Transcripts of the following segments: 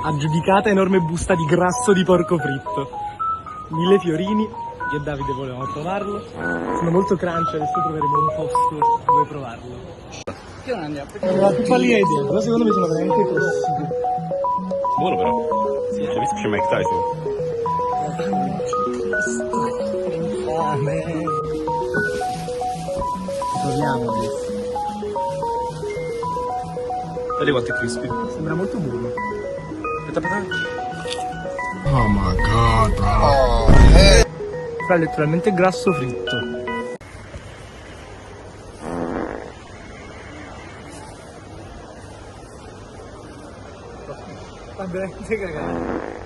Aggiudicata enorme busta di grasso di porco fritto. 1000 fiorini. Io e Davide volevamo provarlo. Sono molto crunchy, adesso troveremo un posto dove provarlo. Io non andiamo. Non ho più pallida idea, però secondo me sono veramente tossici. Buono però. Sì, l'hai visto c'è Mike Tyson? Proviamo adesso. Vedi quanto è crispy. Sembra molto buono. Aspetta. Oh my god, bro. Fa letteralmente grasso fritto. Fa veramente cagare.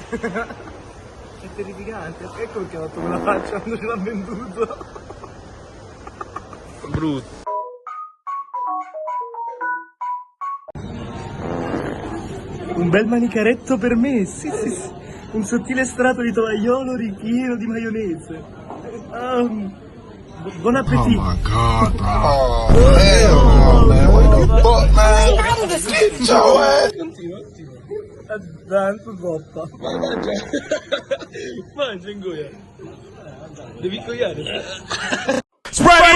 È terrificante. Ecco perché ha fatto quella faccia quando ce l'ha venduto. Brutto. Un bel manicaretto per me, sì. Un sottile strato di tovagliolo ripieno di maionese. Buon Oh appetito. my god, bro. Oh, hell no, man. What the fuck, man? Get your ass. Continua. Tanto zoppa. Mangia, ingoia. Devi ingoiare. Spread it,